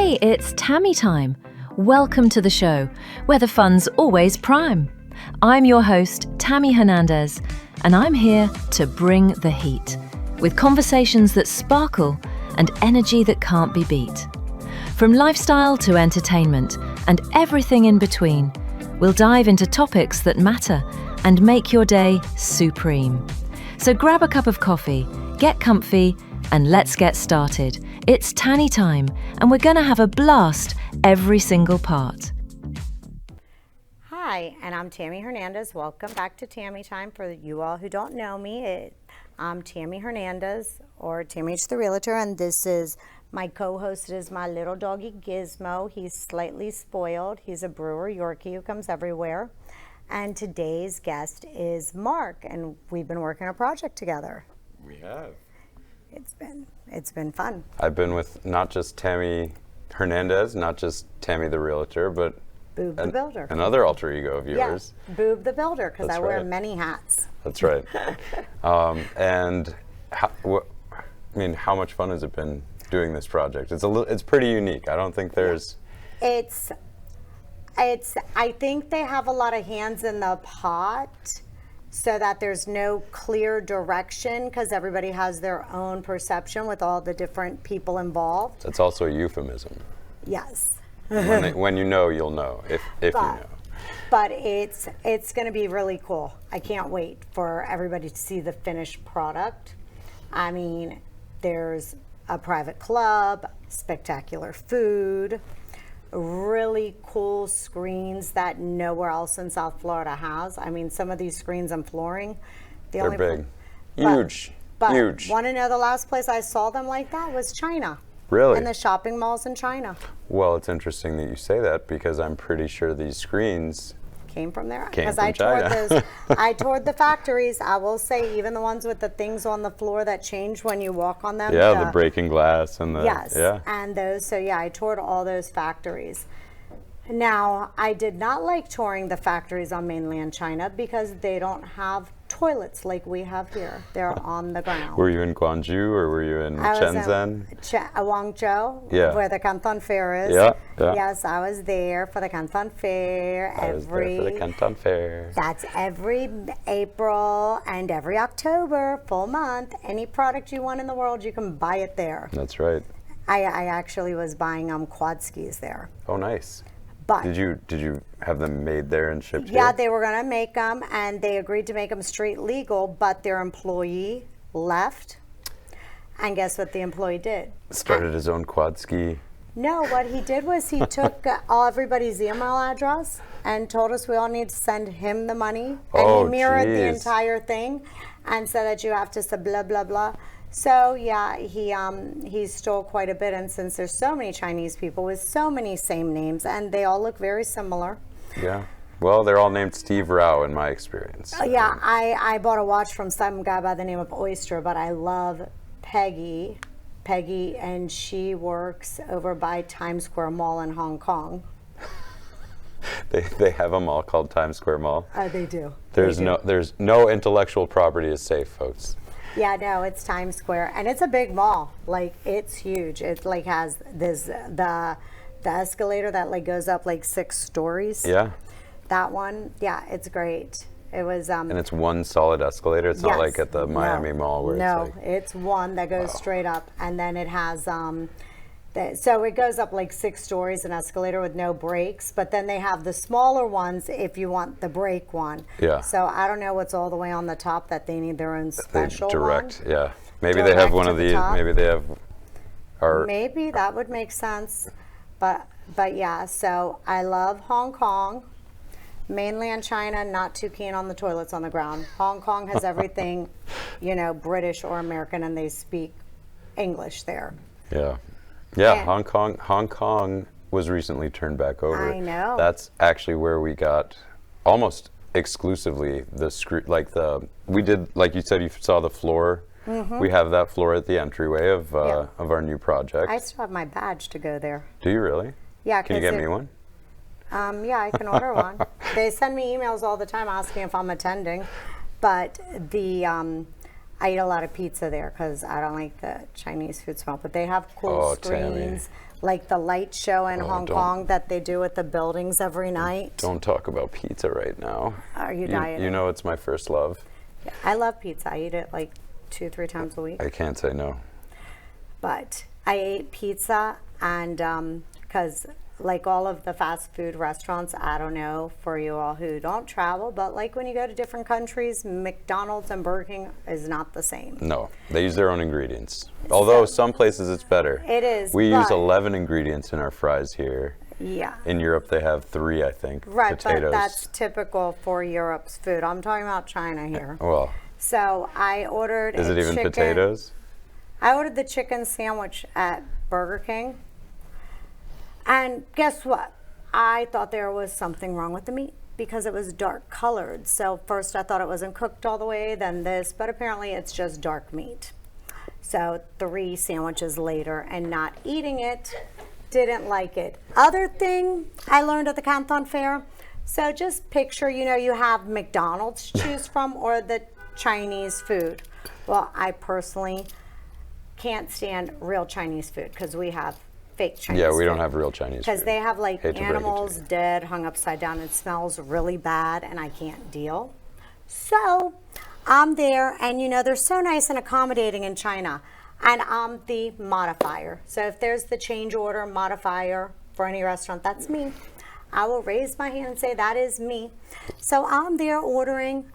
Hey, it's Tammy Time. Welcome to the show, where the fun's always prime. I'm your host, Tammy Hernandez, and I'm here to bring the heat, with conversations that sparkle and energy that can't be beat. From lifestyle to entertainment and everything in between, we'll dive into topics that matter and make your day supreme. So grab a cup of coffee, get comfy, and let's get started. It's Tammy Time, and we're gonna have a blast every single part. Hi, and I'm Tammy Hernandez. Welcome back to Tammy Time. For you all who don't know me, I'm Tammy Hernandez, or Tammy H the Realtor, and this is my co-host. It is my little doggy Gizmo. He's slightly spoiled. He's a brewer Yorkie who comes everywhere. And today's guest is Mark, and we've been working a project together. We have. It's been fun. I've been with not just Tammy Hernandez, not just Tammy the Realtor, but Boob the Builder. Another alter ego of yours. Yeah, Boob the Builder, because I wear right. many hats. That's right. And how much fun has it been doing this project? It's pretty unique. I don't think there's. I think they have a lot of hands in the pot, so that there's no clear direction because everybody has their own perception with all the different people involved. That's also a euphemism. Yes. When you know, you'll know, if you know. But it's going to be really cool. I can't wait for everybody to see the finished product. I mean, there's a private club, spectacular food, really cool screens that nowhere else in South Florida has. I mean, some of these screens and flooring, they're big. Huge. Huge. Want to know the last place I saw them like that was China. Really? In the shopping malls in China. Well, it's interesting that you say that because I'm pretty sure these screens came from there. Came Because from I toured China. those. I toured the factories. I will say, even the ones with the things on the floor that change when you walk on them. Yeah, the breaking glass and the yes, yeah. and those. So yeah, I toured all those factories. Now, I did not like touring the factories on mainland China because they don't have toilets like we have here. They're on the ground. Were you in Guangzhu or were you in Shenzhen? Guangzhou, Yeah. where the Canton Fair is. Yeah. Yes, I was there for the Canton Fair. I was there for the Canton Fair. That's every April and every October, full month. Any product you want in the world, you can buy it there. That's right. I actually was buying quad skis there. Oh, nice. But Did you have them made there and shipped yeah, here? they were going to make them, and they agreed to make them street legal, but their employee left. And guess what the employee did? Started his own quad ski. No, what he did was he took everybody's email address and told us we all need to send him the money. And he mirrored the entire thing and said that you have to say blah, blah, blah. So yeah, he stole quite a bit, and since there's so many Chinese people with so many same names, and they all look very similar. Yeah. Well, they're all named Steve Rao in my experience. Yeah, I bought a watch from some guy by the name of Oyster, but I love Peggy, and she works over by Times Square Mall in Hong Kong. They have a mall called Times Square Mall. They do. There's no intellectual property is safe, folks. Yeah, no, it's Times Square, and it's a big mall. Like, it's huge. It like has this the escalator that like goes up like 6 stories. Yeah. That one, yeah, it's great. It was And it's one solid escalator. It's not like at the Miami Mall where it's like it's one that goes straight up, and then it has so it goes up like 6 stories, an escalator with no brakes, but then they have the smaller ones if you want the brake one. Yeah. So I don't know what's all the way on the top that they need their own special direct, one. yeah. Maybe they have Direct one to of the these. top. Maybe they have. Maybe that would make sense, but yeah. So I love Hong Kong. Mainland China, not too keen on the toilets on the ground. Hong Kong has everything, British or American, and they speak English there. Yeah. Yeah, And Hong Kong was recently turned back over. I know. That's actually where we got almost exclusively we did, like you said, you saw the floor. Mm-hmm. We have that floor at the entryway of our new project. I still have my badge to go there. Do you really? Yeah. Can you get me one? Yeah, I can order one. They send me emails all the time asking if I'm attending, but I eat a lot of pizza there because I don't like the Chinese food smell. But they have cool screens, Tammy. like the light show in Hong Kong that they do at the buildings every night. Don't talk about pizza right now. Are you dieting? You know it's my first love. Yeah, I love pizza. I eat it like 2-3 times a week. I can't say no. But I ate pizza, and because like all of the fast food restaurants, I don't know for you all who don't travel, but like when you go to different countries, McDonald's and Burger King is not the same. No, they use their own ingredients. Although some places it's better. It is. We use 11 ingredients in our fries here. Yeah. In Europe, they have 3, I think. Right, potatoes. but that's typical for Europe's food. I'm talking about China here. Well, So I ordered is it even chicken. potatoes? I ordered the chicken sandwich at Burger King. And guess what? I thought there was something wrong with the meat because it was dark colored. So first I thought it wasn't cooked all the way, then this, but apparently it's just dark meat. So 3 sandwiches later and not eating it, didn't like it. Other thing I learned at the Canton Fair, so just picture, you have McDonald's to choose from or the Chinese food. Well, I personally can't stand real Chinese food because we have fake Chinese Yeah, we food. don't have real Chinese Because food. they have like Hate to break it to animals you. dead, hung upside down. It smells really bad and I can't deal. So I'm there and they're so nice and accommodating in China. And I'm the modifier. So if there's the change order modifier for any restaurant, that's me. I will raise my hand and say that is me. So I'm there ordering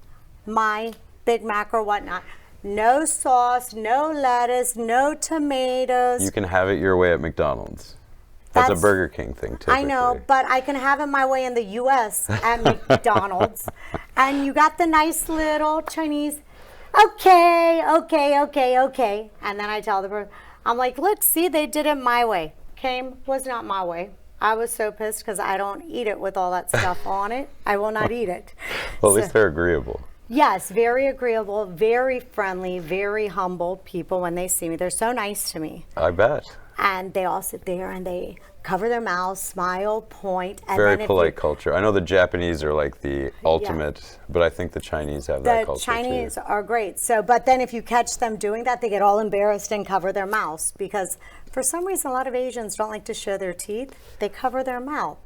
my Big Mac or whatnot. No sauce, no lettuce, no tomatoes. You can have it your way at McDonald's. That's a Burger King thing, typically. I know, but I can have it my way in the U.S. at McDonald's. And you got the nice little Chinese, okay. And then I tell the person, I'm like, look, see, they did it my way. Was not my way. I was so pissed because I don't eat it with all that stuff on it. I will not eat it. Well, at least they're agreeable. Yes, very agreeable, very friendly, very humble people when they see me. They're so nice to me. I bet. And they all sit there and they cover their mouths, smile, point. And Very then if polite culture. I know the Japanese are like the ultimate, but I think the Chinese have that culture The Chinese too. are great. So, but then if you catch them doing that, they get all embarrassed and cover their mouths because for some reason a lot of Asians don't like to show their teeth. They cover their mouth.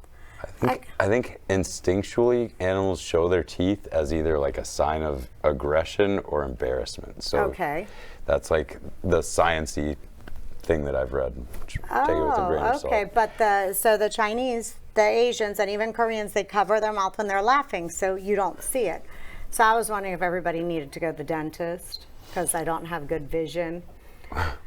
I think instinctually animals show their teeth as either like a sign of aggression or embarrassment. So Okay. that's like the science-y thing that I've read. Take it with a grain of salt. Okay, but the Chinese, the Asians, and even Koreans, they cover their mouth when they're laughing, so you don't see it. So I was wondering if everybody needed to go to the dentist because I don't have good vision.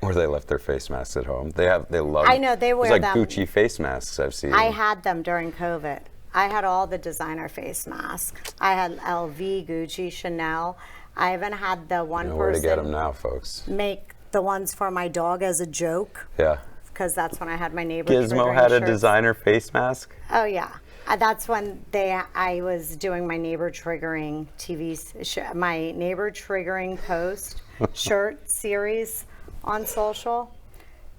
Or they left their face masks at home. They love. I know, they wear there's like them. Gucci face masks I've seen. I had them during COVID. I had all the designer face masks. I had LV, Gucci, Chanel. I even had the one You know where to get them person now, folks. make the ones for my dog as a joke Yeah. because that's when I had my neighbor. Gizmo triggering had a shirts. designer face mask. Oh yeah, that's when I was doing my neighbor triggering my neighbor triggering post shirt series on social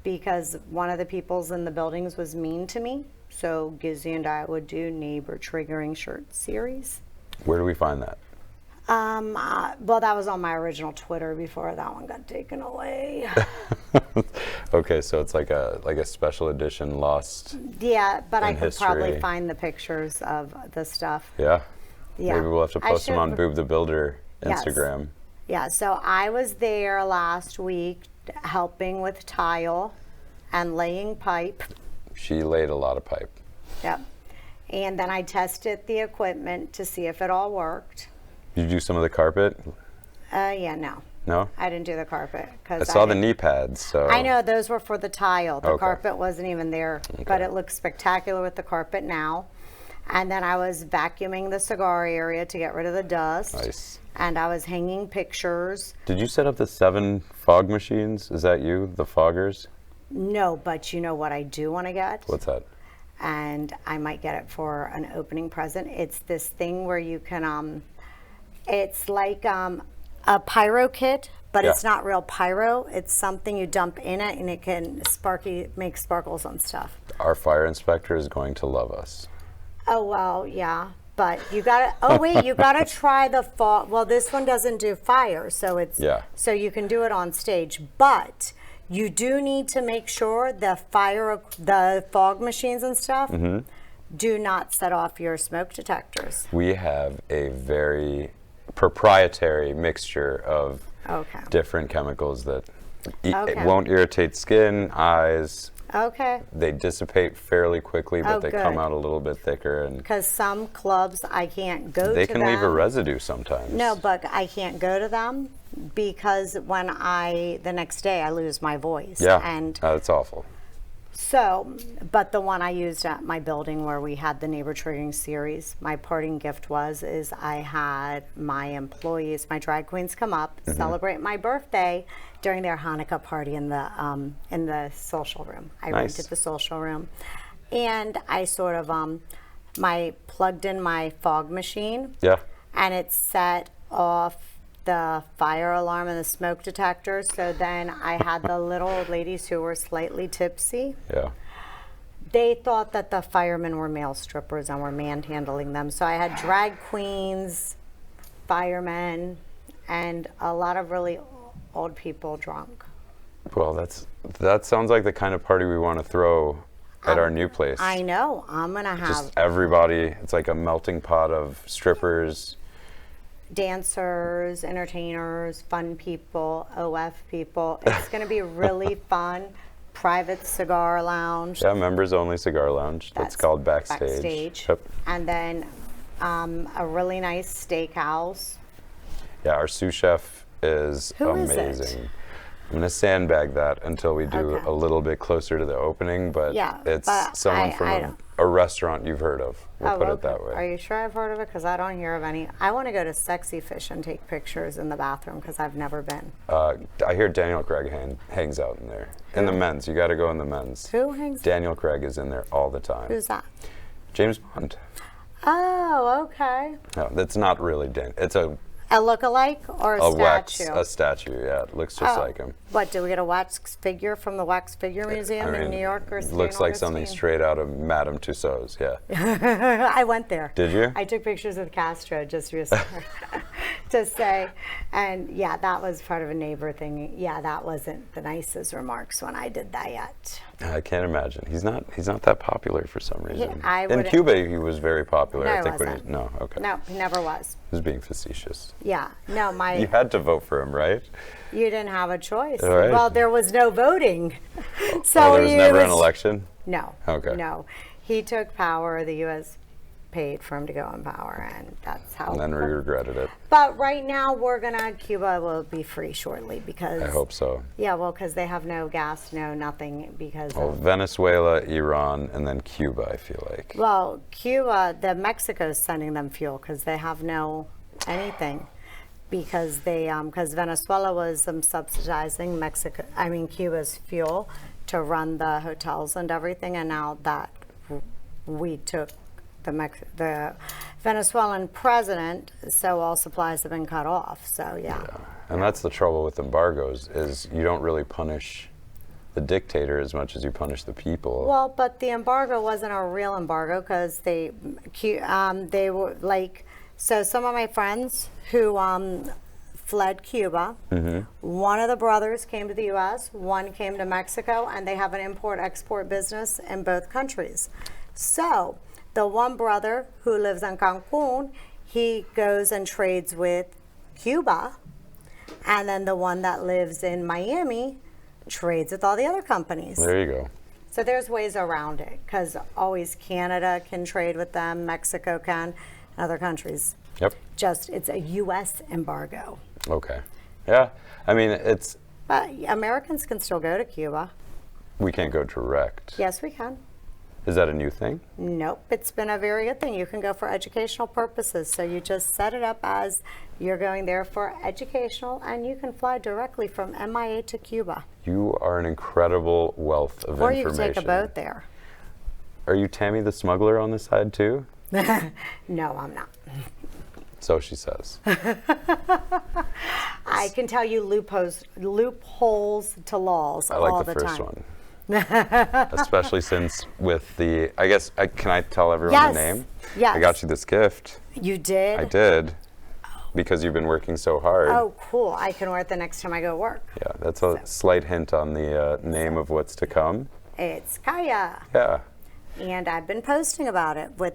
because one of the peoples in the buildings was mean to me. So Gizzy and I would do neighbor triggering shirt series. Where do we find that? Well, that was on my original Twitter before that one got taken away. Okay, so it's like a special edition lost. Yeah, but I In could probably history. find the pictures of the stuff. Yeah. Yeah. Maybe we'll have to I post them on should- Boob the Builder Yes. Instagram. Yeah, so I was there last week helping with tile and laying pipe. She laid a lot of pipe. Yep. And then I tested the equipment to see if it all worked. Did you do some of the carpet? Yeah, no. No? I didn't do the carpet. I saw the knee pads, so. I know, those were for the tile. The Okay. carpet wasn't even there, but it looks spectacular with the carpet now. And then I was vacuuming the cigar area to get rid of the dust. Nice. And I was hanging pictures. Did you set up the 7 fog machines? Is that you, the foggers? No, but you know what I do want to get? What's that? And I might get it for an opening present. It's this thing where you can, it's like a pyro kit, but it's Yeah. not real pyro. It's something you dump in it and it can make sparkles on stuff. Our fire inspector is going to love us. Oh, well, yeah. But you gotta, oh wait, you gotta try the fog. Well, this one doesn't do fire, so it's, so you can do it on stage. But you do need to make sure the fog machines and stuff do not set off your smoke detectors. We have a very proprietary mixture of different chemicals that it won't irritate skin, eyes. Okay. They dissipate fairly quickly, but they come out a little bit thicker. And because some clubs I can't go to them. They can leave a residue sometimes. No, but I can't go to them because when the next day I lose my voice. Yeah, and that's awful. So, but the one I used at my building where we had the neighbor triggering series, my parting gift is I had my employees, my drag queens come up, celebrate my birthday during their Hanukkah party in the social room. I rented the social room. And I sort of, plugged in my fog machine. Yeah. And it set off the fire alarm and the smoke detector. So then I had the little old ladies who were slightly tipsy. Yeah. They thought that the firemen were male strippers and were manhandling them. So I had drag queens, firemen, and a lot of really old people drunk. Well, that sounds like the kind of party we want to throw at our new place. I know. I'm gonna have just everybody. It's like a melting pot of strippers, dancers, entertainers, fun people, OF people. It's going to be really fun. Private cigar lounge. Yeah, members only cigar lounge. That's called Backstage. Yep. And then a really nice steakhouse. Yeah, our sous chef is amazing. Is it? I'm going to sandbag that until we do a little bit closer to the opening, but it's someone from a restaurant you've heard of. We'll put it that way. Are you sure I've heard of it? Because I don't hear of any. I want to go to Sexy Fish and take pictures in the bathroom because I've never been. I hear Daniel Craig hangs out in there. In the men's. You got to go in the men's. Who hangs? Daniel Craig is in there all the time. Who's that? James Bond. Oh, okay. No, that's not really Dan. It's a look-alike or a statue? A statue, yeah. It looks just like him. What, do we get a wax figure from the Wax Figure Museum in New York or St. Looks like Augustine? something straight out of Madame Tussauds, yeah. I went there. Did you? I took pictures with Castro just recently to say, and yeah, that was part of a neighbor thing. Yeah, that wasn't the nicest remarks when I did that yet. I can't imagine. He's not that popular for some reason. In Cuba, he was very popular. No, I think he wasn't. No, okay. No, he never was. He was being facetious. Yeah, no, You had to vote for him, right? You didn't have a choice. Right. Well, there was no voting. So there was never an election? No. Okay. No. He took power. The U.S. paid for him to go in power, and that's how. And then we regretted it. But right now, Cuba will be free shortly because. I hope so. Yeah, well, because they have no gas, no nothing because. Well, Venezuela, Iran, and then Cuba, I feel like. Well, Mexico's sending them fuel because they have no anything. Because Venezuela was subsidizing Cuba's fuel to run the hotels and everything, and now that we took the Venezuelan president, so all supplies have been cut off. So yeah. And that's the trouble with embargoes is you don't really punish the dictator as much as you punish the people. Well, but the embargo wasn't a real embargo because they were like. So some of my friends who fled Cuba, one of the brothers came to the U.S., one came to Mexico, and they have an import-export business in both countries. So the one brother who lives in Cancun, he goes and trades with Cuba, and then the one that lives in Miami trades with all the other companies. There you go. So there's ways around it, because always Canada can trade with them, Mexico can, and other countries. Yep. It's a U.S. embargo. Okay. Yeah. I mean, it's... But Americans can still go to Cuba. We can't go direct. Yes, we can. Is that a new thing? Nope. It's been a very good thing. You can go for educational purposes. So you just set it up as you're going there for educational, and you can fly directly from MIA to Cuba. You are an incredible wealth of information. Or you can take a boat there. Are you Tammy the smuggler on the side, too? No, I'm not. So she says. I can tell you loopholes to laws all the time. I like the first one. Especially since with the, I guess, can I tell everyone Yes. the name? Yes. I got you this gift. You did? I did, because you've been working so hard. Oh, cool. I can wear it the next time I go to work. Yeah, that's a slight hint on the name of what's to come. It's Kaya. Yeah. And I've been posting about it with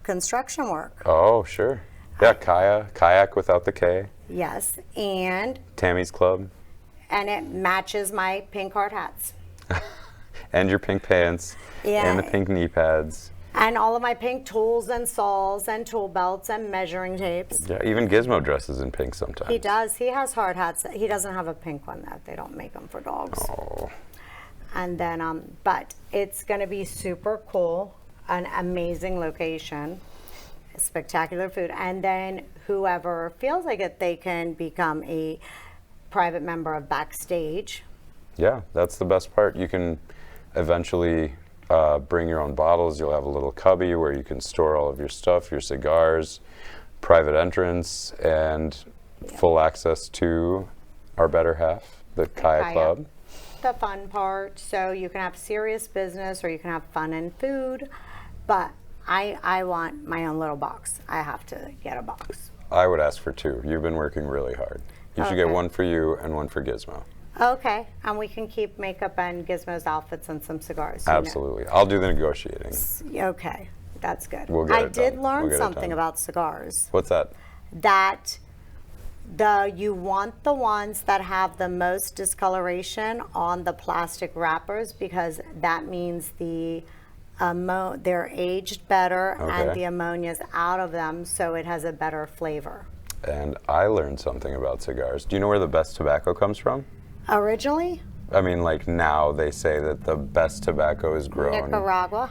construction work. Oh, sure. Yeah, kayak without the K. Yes. And Tammy's Club. it matches my pink hard hats. And your pink pants. Yeah. And the pink knee pads. And all of my pink tools and saws and tool belts and measuring tapes. Yeah, even Gizmo dresses in pink sometimes. He does. He has hard hats. He doesn't have a pink one, though. They don't make them for dogs. Oh. And then, but it's going to be super cool, an amazing location, spectacular food. And then whoever feels like it, they can become a private member of Backstage. Yeah, that's the best part. You can eventually bring your own bottles. You'll have a little cubby where you can store all of your stuff, your cigars, private entrance, and full access to our better half, the Kaya Club. The fun part. So you can have serious business or you can have fun and food. But I want my own little box. I have to get a box. I would ask for 2. You've been working really hard. You should get Okay. one for you and one for Gizmo. Okay. And we can keep makeup and Gizmo's outfits and some cigars. you know. Absolutely. I'll do the negotiating. Okay. That's good. We'll get I it did done. learn We'll get it something done. about cigars. What's that? That you want the ones that have the most discoloration on the plastic wrappers because that means they're aged better and Okay. the ammonia's out of them, so it has a better flavor. And I learned something about cigars. Do you know where the best tobacco comes from? Originally, I mean, like now they say that the best tobacco is grown. Nicaragua.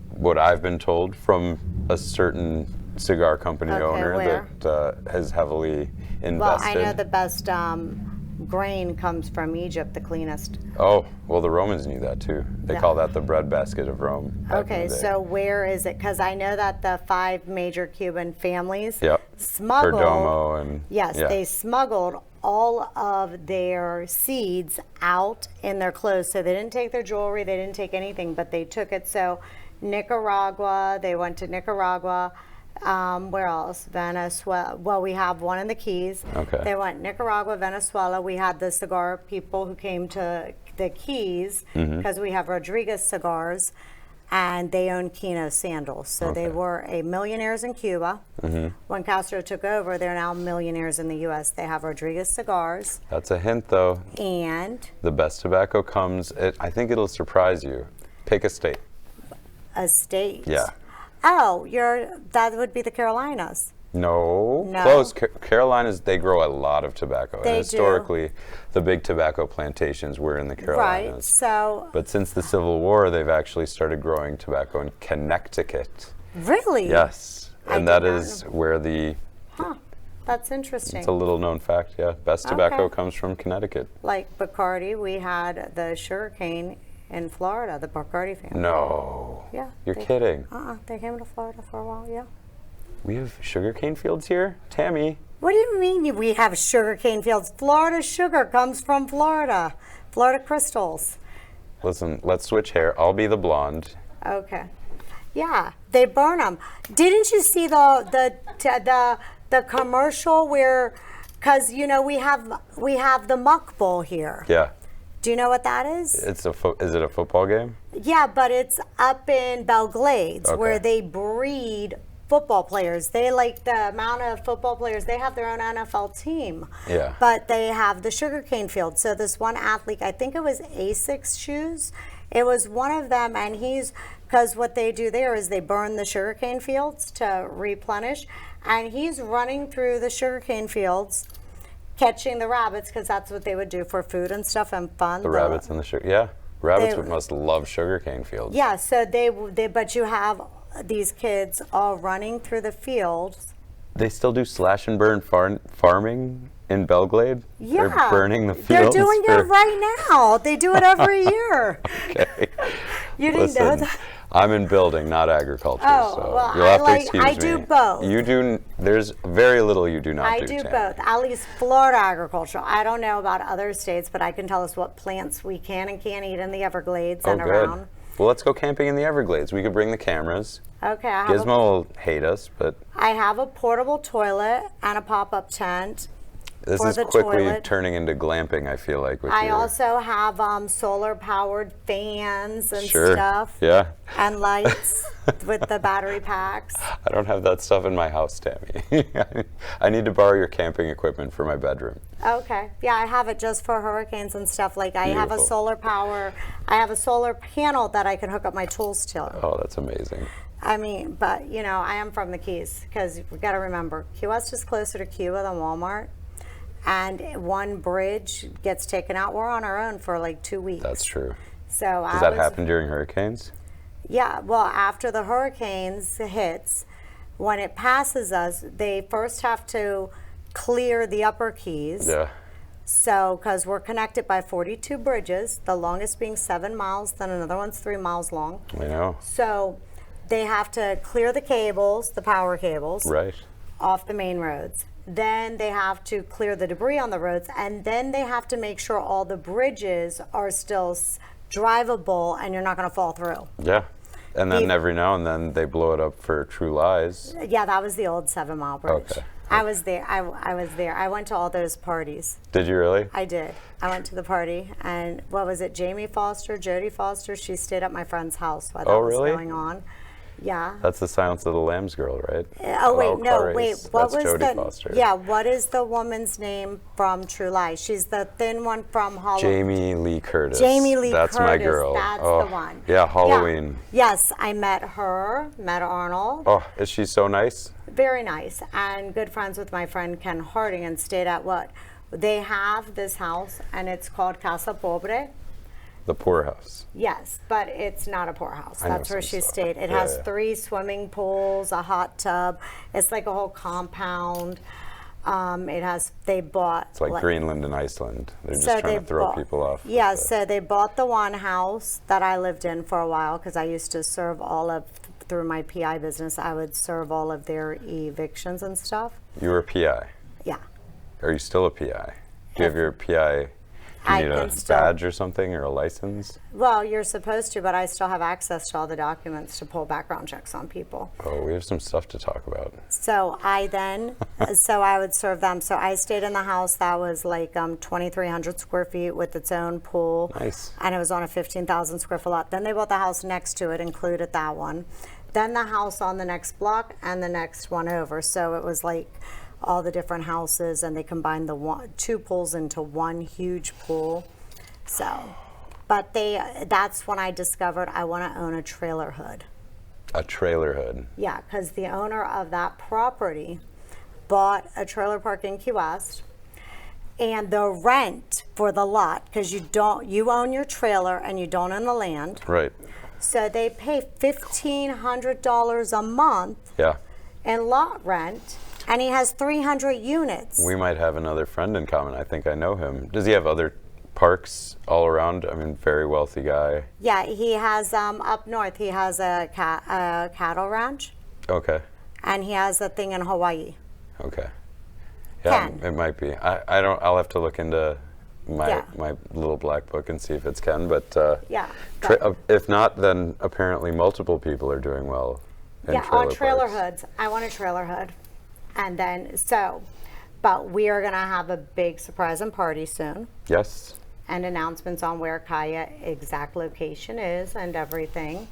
What I've been told from a certain cigar company Okay, owner where? that has heavily Well, invested. I know the best grain comes from Egypt, the cleanest. Oh, well, the Romans knew that too. They Yeah. call that the breadbasket of Rome. back in Okay, the day. so where is it? Because I know that the 5 major Cuban families Yep. smuggled. Perdomo and Yes, yeah. they smuggled all of their seeds out in their clothes. So they didn't take their jewelry, they didn't take anything, but they took it. So Nicaragua, they went to Nicaragua. Where else? Venezuela. Well, we have one in the Keys. Okay. They went Nicaragua, Venezuela. We had the cigar people who came to the Keys Mm-hmm. because we have Rodriguez cigars. And they own Kino sandals. So they Okay. were millionaires in Cuba. When Castro took over, they're now millionaires in the U.S. They have Rodriguez cigars That's a hint, though. and The best tobacco comes. I think it'll surprise you. Pick a state. a state. Yeah. Oh, that would be the Carolinas. No. No. Close. Carolinas, they grow a lot of tobacco. They and historically, the big tobacco plantations were in the Right. Carolinas. So, But since the Civil War, they've actually started growing tobacco in Connecticut. really? Yes. I And that did not is where That's interesting. it's a little known fact, yeah. Best tobacco Okay. comes from Connecticut. Like Bacardi, we had the sugarcane in Florida, the Bacardi family. No. Yeah. You're kidding. They came to Florida for a while, yeah. We have sugarcane fields here? Tammy. What do you mean we have sugarcane fields? Florida sugar comes from Florida. Florida crystals. Listen, let's switch hair. I'll be the blonde. Okay. Yeah, they burn them. Didn't you see the commercial where, because we have the muck bowl here. Yeah. Do you know what that is? Is it a football game? Yeah, but it's up in Belglades where Okay. they breed football players. They like the amount of football players. They have their own NFL team. Yeah. But they have the sugarcane field. So this one athlete, I think it was Asics shoes. It was one of them, and because what they do there is they burn the sugarcane fields to replenish, and he's running through the sugarcane fields, catching the rabbits because that's what they would do for food and stuff and fun. The rabbits and the sugar. Yeah. Rabbits They- must love sugarcane fields. Yeah, so but you have these kids all running through the fields. They still do slash and burn farming in Belglade? Yeah. They're burning the They're fields. doing it right now. They do it every year. Okay. You didn't know Listen, that? I'm in building, not agriculture. Oh, so well, you'll have to I excuse do me. both. You do. There's very little you do not I do. do Tammy. both. At least Florida agriculture. I don't know about other states, but I can tell us what plants we can and can't eat in the Everglades Oh, and good. around. Well, let's go camping in the Everglades. We could bring the cameras. Okay, Gizmo will hate us, but I have a portable toilet and a pop-up tent. this for is the quickly toilet. turning into glamping, I feel like, with I you. also have solar-powered fans and Sure. stuff. Yeah. And lights with the battery packs. I don't have that stuff in my house, Tammy. I need to borrow your camping equipment for my bedroom. Okay. Yeah, I have it just for hurricanes and stuff. Like I have a Beautiful. solar power. I have a solar panel that I can hook up my tools to. Oh, that's amazing. I mean, but you know, I am from the Keys because we got to remember, Key West is closer to Cuba than Walmart. And one bridge gets taken out. We're on our own for like 2 weeks. That's true. So Does that happen during hurricanes? Yeah, well, after the hurricanes hits, when it passes us, they first have to clear the upper Keys. Yeah. So, because we're connected by 42 bridges, the longest being 7 miles, then another one's 3 miles long. I know. So, they have to clear the cables, the power cables, Right. off the main roads. Then they have to clear the debris on the roads, and then they have to make sure all the bridges are still drivable and you're not going to fall through. Yeah. And then The- every now and then they blow it up for True Lies. Yeah, that was the old 7 Mile Bridge. Okay. I was there. I was there. I went to all those parties. Did you really? I did. I went to the party, and what was it? Jamie Foster, Jodie Foster. She stayed at my friend's house while that Oh, was really? going on. Yeah. That's the Silence of the Lambs girl, right? Oh wait, no, Clarice. wait. What That's was Jodie the? Foster. Yeah, what is the woman's name from True Lies? She's the thin one from Halloween. Jamie Lee Curtis. Jamie Lee That's Curtis. my girl. That's Oh, the one. Yeah, Halloween. Yeah. Yes, I met her. Met Arnold. Oh, is she so nice? Very nice, and good friends with my friend Ken Harding, and stayed at what? They have this house, and it's called Casa Pobre. The poorhouse. Yes, but it's not a poorhouse. I know That's where some she stuff. stayed. It Yeah, has yeah. 3 swimming pools, a hot tub. It's like a whole compound. They bought. It's like Greenland and Iceland. They're just So trying they to throw bought- people off. Yeah, with the- so they bought the one house that I lived in for a while because I used to serve through my PI business, I would serve all of their evictions and stuff. You were a PI. Yeah. Are you still a PI? Do you have your PI? Do you I need a can still- badge or something or a license? Well, you're supposed to, but I still have access to all the documents to pull background checks on people. Oh, we have some stuff to talk about. So I would serve them. So I stayed in the house that was like 2,300 square feet with its own pool. Nice. And it was on a 15,000 square foot lot. Then they bought the house next to it, included that one. Then the house on the next block and the next one over. So it was like all the different houses, and they combined the 2 pools into one huge pool. So, but that's when I discovered I want to own a trailer hood. A trailer hood. Yeah, because the owner of that property bought a trailer park in Key West, and the rent for the lot, because you own your trailer and you don't own the land, Right. so they pay $1,500 a month Yeah. in lot rent, and he has 300 units. We might have another friend in common. I think I know him. Does he have other parks all around? I mean, very wealthy guy. Yeah, he has up north. He has a cattle ranch, Okay. and he has a thing in Hawaii. Okay. Yeah, Ken. it might be. I don't. I'll have to look into Yeah. my little black book and see if it's Ken. But Yeah. if not, then apparently multiple people are doing well. In On trailer parks. hoods. I want a trailer hood. And then, but we are going to have a big surprise and party soon, Yes. and announcements on where Kaya exact location is and everything,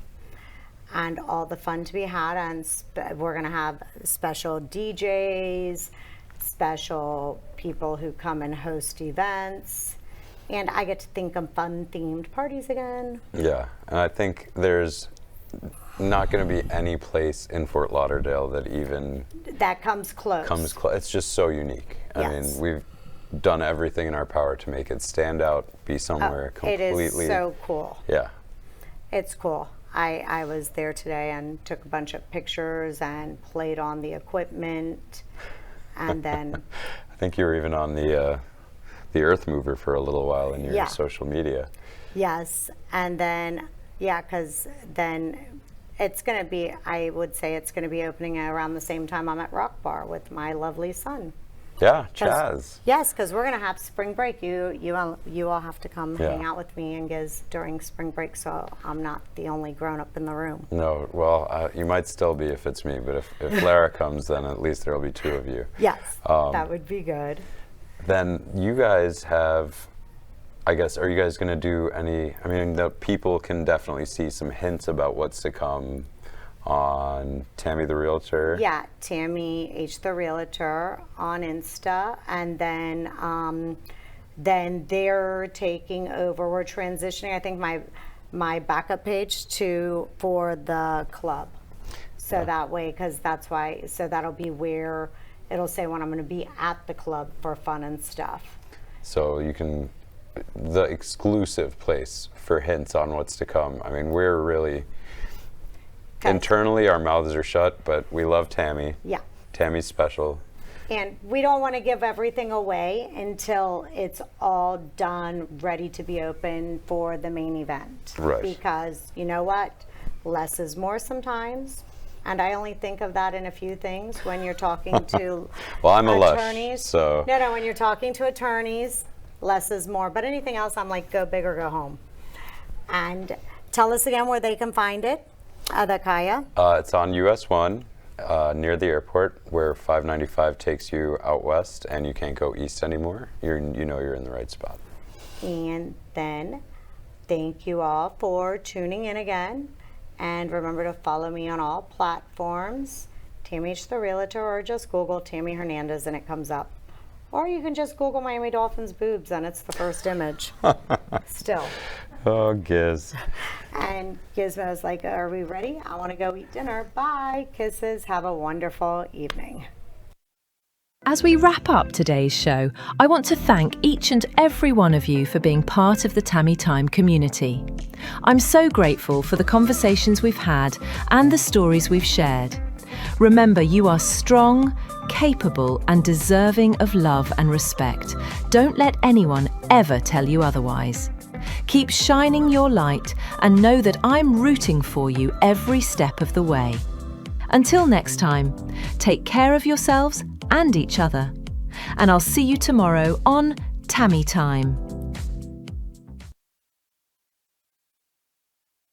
and all the fun to be had. And we're going to have special DJs, special people who come and host events, and I get to think of fun themed parties again. Yeah, and I think there's not going to be any place in Fort Lauderdale that even That comes close. comes close. It's just so unique. I Yes. mean, we've done everything in our power to make it stand out, be somewhere It completely. is so cool. Yeah. It's cool. I was there today and took a bunch of pictures and played on the equipment, and then I think you were even on the Earth Mover for a little while in your Yeah. social media. yes, and then Yeah, because then it's going to be, I would say it's going to be opening around the same time I'm at Rock Bar with my lovely son. Yeah, Chaz. Yes, because we're going to have spring break. You all have to come Yeah. hang out with me and Giz during spring break, so I'm not the only grown up in the room. No, well, you might still be if it's me, but if Lara comes, then at least there'll be two of you. Yes, that would be good. Then you guys have, I guess, are you guys going to do any, I mean, the people can definitely see some hints about what's to come on Tammy the Realtor. Yeah, Tammy H the Realtor on Insta, and then they're taking over. We're transitioning, I think, my backup page for the club. So that way, because that's why, so that'll be where it'll say when I'm going to be at the club for fun and stuff. So you can, the exclusive place for hints on what's to come. I mean, we're really, internally our mouths are shut, but we love Tammy. Yeah. Tammy's special. And we don't want to give everything away until it's all done, ready to be open for the main event. Right. Because you know what? Less is more sometimes. And I only think of that in a few things when you're talking to well, I'm a attorneys. lush, so. No, when you're talking to attorneys, less is more. But anything else, I'm like, go big or go home. And tell us again where they can find it, the Kaya. It's on US 1 near the airport where 595 takes you out west and you can't go east anymore. You know you're in the right spot. And then thank you all for tuning in again. And remember to follow me on all platforms, Tammy H the Realtor, or just Google Tammy Hernandez and it comes up. Or you can just Google Miami Dolphins boobs and it's the first image. Still. Oh, Giz. And Gizmo's like, are we ready? I want to go eat dinner. Bye. Kisses. Have a wonderful evening. As we wrap up today's show, I want to thank each and every one of you for being part of the Tammy Time community. I'm so grateful for the conversations we've had and the stories we've shared. Remember, you are strong, capable, and deserving of love and respect. Don't let anyone ever tell you otherwise. Keep shining your light and know that I'm rooting for you every step of the way. Until next time, take care of yourselves and each other. And I'll see you tomorrow on Tammy Time.